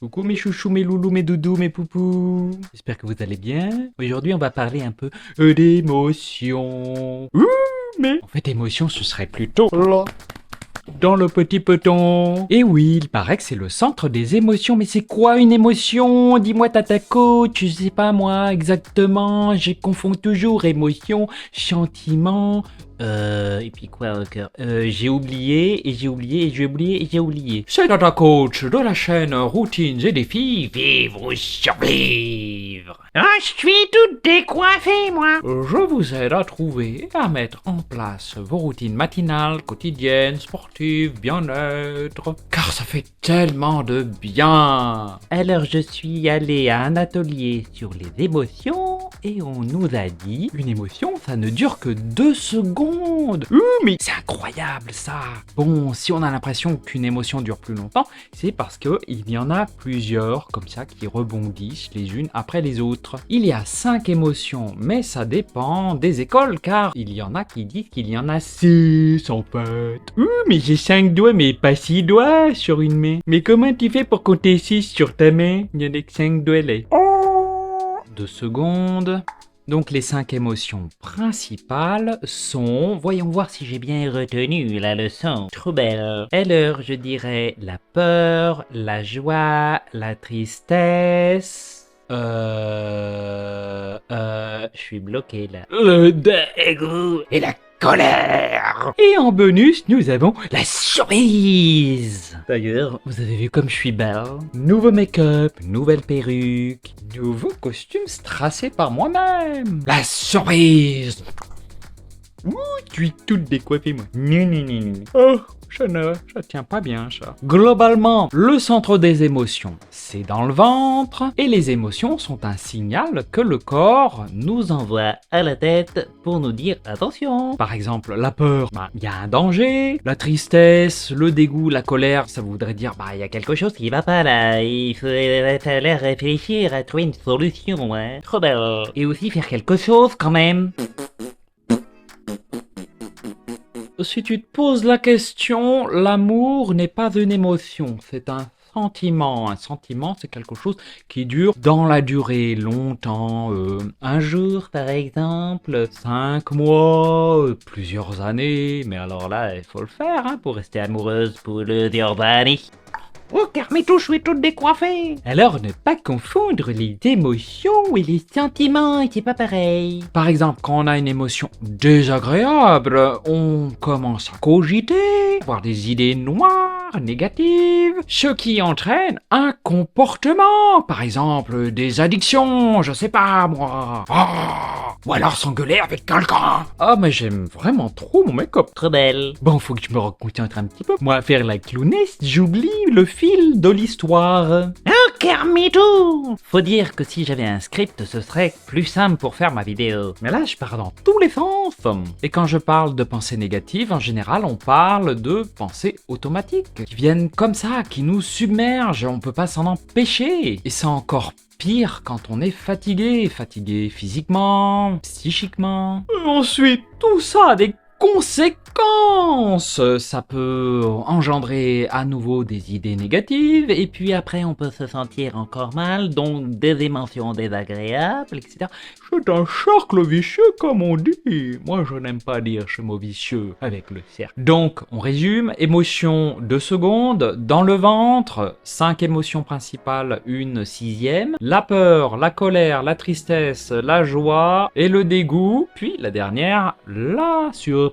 Coucou mes chouchous, mes loulous, mes doudous, mes poupous. J'espère que vous allez bien. Aujourd'hui, on va parler un peu d'émotions. Mais en fait, émotion, ce serait plutôt là, dans le petit peton. Et oui, il paraît que c'est le centre des émotions. Mais c'est quoi une émotion? Dis-moi, tata coach, je sais pas moi exactement. Je confonds toujours émotion, sentiment. Et puis quoi encore? J'ai oublié, et j'ai oublié, et j'ai oublié, et j'ai oublié. C'est Tata Coach de la chaîne Routines et Défis. Vivre ou survivre. Ah, je suis toute décoiffée, moi. Je vous aide à trouver et à mettre en place vos routines matinales, quotidiennes, sportives, bien-être. Car ça fait tellement de bien. Alors je suis allé à un atelier sur les émotions et on nous a dit une émotion ça ne dure que 2 secondes. Mais c'est incroyable ça. Bon, si on a l'impression qu'une émotion dure plus longtemps, c'est parce que il y en a plusieurs comme ça qui rebondissent les unes après les autres. Il y a 5 émotions, mais ça dépend des écoles, car il y en a qui disent qu'il y en a 6 en fait. Mais j'ai 5 doigts, mais pas 6 doigts sur une main. Mais comment tu fais pour compter 6 sur ta main? Il n'y en a que 5 doigts là. 2 secondes. Donc les 5 émotions principales sont... Voyons voir si j'ai bien retenu la leçon. Trop belle. Alors je dirais la peur, la joie, la tristesse... je suis bloqué là. Le dégoût et la colère. Et en bonus, nous avons la surprise. D'ailleurs, vous avez vu comme je suis belle. Nouveau make-up, nouvelle perruque, nouveau costume strassé par moi-même. La surprise. Tu es toute décoiffée, moi. Oh, ça tient pas bien, ça. Globalement, le centre des émotions, c'est dans le ventre, et les émotions sont un signal que le corps nous envoie à la tête pour nous dire attention. Par exemple, la peur, il y a un danger. La tristesse, le dégoût, la colère, ça voudrait dire, il y a quelque chose qui va pas là. Il fallait réfléchir à trouver une solution, ouais. Trop belle. Et aussi faire quelque chose quand même. Si tu te poses la question, l'amour n'est pas une émotion, c'est un sentiment. Un sentiment, c'est quelque chose qui dure dans la durée, longtemps. Un jour, par exemple, 5 mois, plusieurs années. Mais alors là, il faut le faire pour rester amoureuse pour plusieurs années. Oh, Carmito, je suis toute décoiffée. Alors, ne pas confondre les émotions et les sentiments, c'est pas pareil. Par exemple, quand on a une émotion désagréable, on commence à cogiter, avoir des idées noires, négatives, ce qui entraîne un comportement. Par exemple, des addictions, je sais pas moi. Ou alors s'engueuler avec quelqu'un. Ah, mais j'aime vraiment trop mon make-up. Trop belle. Bon, faut que je me reconcentre un petit peu. Moi, faire la clownesse, j'oublie le fil de l'histoire. Oh, Carmito. Faut dire que si j'avais un script, ce serait plus simple pour faire ma vidéo. Mais là, je pars dans tous les sens. Et quand je parle de pensées négatives, en général, on parle de pensées automatiques, qui viennent comme ça, qui nous submergent, on peut pas s'en empêcher. Et c'est encore pire quand on est fatigué physiquement, psychiquement. Ensuite, tout ça a des conséquences. Ça peut engendrer à nouveau des idées négatives, et puis après on peut se sentir encore mal, donc des émotions désagréables, etc. C'est un cercle vicieux comme on dit. Moi je n'aime pas dire ce mot vicieux avec le cercle. Donc on résume, émotions 2 secondes, dans le ventre, 5 émotions principales, une 6e, la peur, la colère, la tristesse, la joie et le dégoût, puis la dernière, la surprise.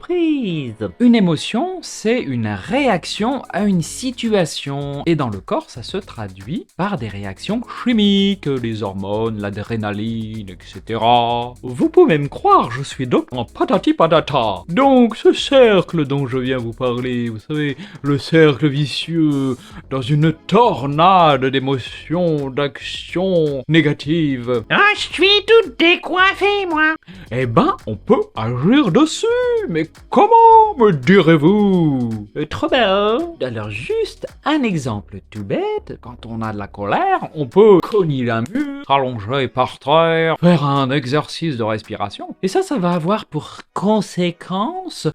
Une émotion, c'est une réaction à une situation, et dans le corps, ça se traduit par des réactions chimiques, les hormones, l'adrénaline, etc. Vous pouvez me croire, je suis donc en patati patata. Donc, ce cercle dont je viens vous parler, vous savez, le cercle vicieux, dans une tornade d'émotions, d'actions négatives. Ah, je suis toute décoiffée, moi. Eh ben, on peut agir dessus, mais comment me direz-vous? Trop bien. Alors juste un exemple tout bête, quand on a de la colère, on peut cogner un mur, s'allonger par terre, faire un exercice de respiration, et ça va avoir pour conséquence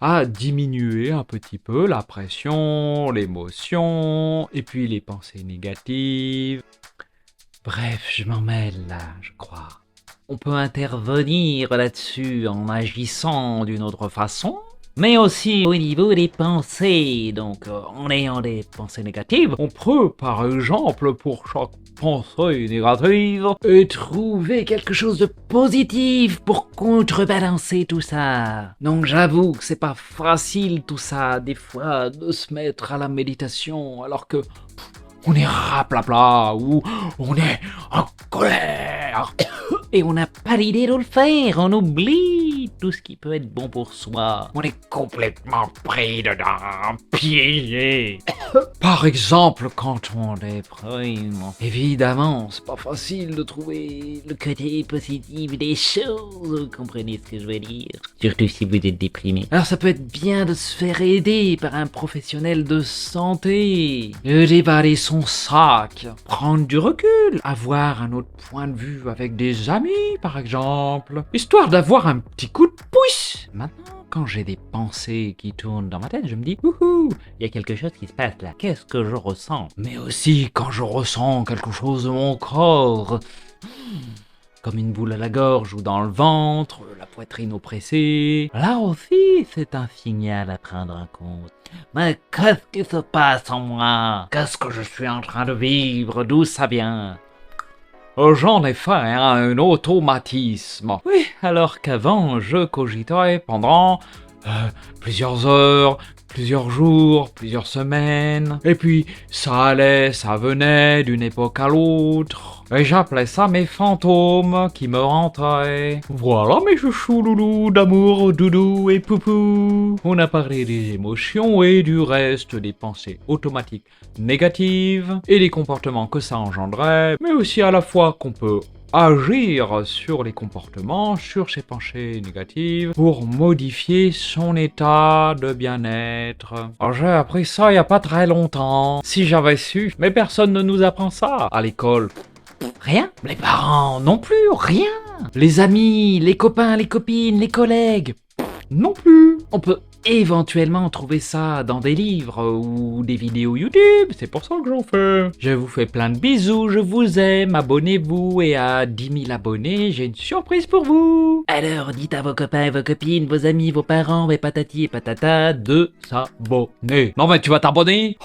à diminuer un petit peu la pression, l'émotion, et puis les pensées négatives. Bref, je m'en mêle là, je crois. On peut intervenir là-dessus en agissant d'une autre façon, mais aussi au niveau des pensées. Donc, en ayant des pensées négatives, on peut, par exemple, pour chaque pensée négative, trouver quelque chose de positif pour contrebalancer tout ça. Donc, j'avoue que c'est pas facile tout ça, des fois, de se mettre à la méditation, alors que on est raplapla ou on est en colère et on n'a pas l'idée de le faire, on oublie tout ce qui peut être bon pour soi. On est complètement pris dedans, piégé. Par exemple, quand on déprime, évidemment, c'est pas facile de trouver le côté positif des choses, vous comprenez ce que je veux dire? Surtout si vous êtes déprimé. Alors ça peut être bien de se faire aider par un professionnel de santé, de déballer son sac, prendre du recul, avoir un autre point de vue avec des amis, par exemple, histoire d'avoir un petit coup de pouce. Maintenant, quand j'ai des pensées qui tournent dans ma tête, je me dis, ouhou, il y a quelque chose qui se passe là. Qu'est-ce que je ressens? Mais aussi quand je ressens quelque chose de mon corps, comme une boule à la gorge ou dans le ventre, la poitrine oppressée. Là aussi, c'est un signal à prendre en compte. Mais qu'est-ce qui se passe en moi? Qu'est-ce que je suis en train de vivre? D'où ça vient? J'en ai fait un automatisme. Oui, alors qu'avant, je cogitais pendant plusieurs heures, plusieurs jours, plusieurs semaines. Et puis, ça allait, ça venait d'une époque à l'autre. Et j'appelais ça mes fantômes qui me hantaient. Voilà mes chouchous loulous d'amour, doudou et poupou. On a parlé des émotions et du reste des pensées automatiques négatives et des comportements que ça engendrait, mais aussi à la fois qu'on peut agir sur les comportements, sur ses pensées négatives, pour modifier son état de bien-être. Alors, j'ai appris ça il y a pas très longtemps. Si j'avais su, mais personne ne nous apprend ça à l'école. Rien. Les parents non plus, rien. Les amis, les copains, les copines, les collègues, non plus. On peut éventuellement trouver ça dans des livres ou des vidéos YouTube, c'est pour ça que j'en fais. Je vous fais plein de bisous, je vous aime, abonnez-vous et à 10 000 abonnés, j'ai une surprise pour vous. Alors dites à vos copains et vos copines, vos amis, vos parents, et patati et patata de s'abonner. Non mais tu vas t'abonner?